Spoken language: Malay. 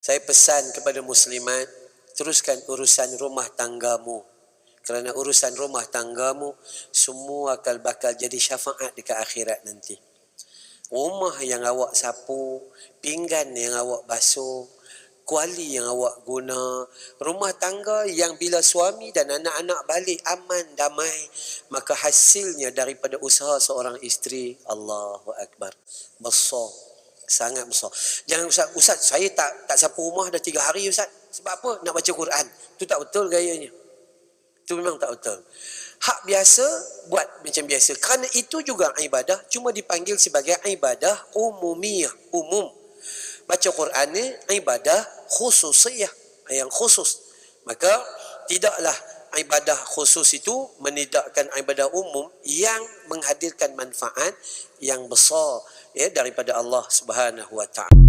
Saya pesan kepada muslimat, teruskan urusan rumah tanggamu. Kerana urusan rumah tanggamu, semua bakal jadi syafaat dekat akhirat nanti. Rumah yang awak sapu, pinggan yang awak basuh, kuali yang awak guna, rumah tangga yang bila suami dan anak-anak balik aman, damai, maka hasilnya daripada usaha seorang isteri, Allahu Akbar, besar. Sangat besar. Jangan Ustaz, saya tak sapu rumah dah 3 hari Ustaz. Sebab apa? Nak baca Quran. Tu tak betul gayanya. Tu memang tak betul. Hak biasa, buat macam biasa. Kerana itu juga ibadah, cuma dipanggil sebagai ibadah umumiyah, umum. Baca Quran ni ibadah khususiyah, yang khusus. Maka tidaklah ibadah khusus itu menidakkan ibadah umum yang menghadirkan manfaat yang besar, ya, daripada Allah Subhanahu wa taala.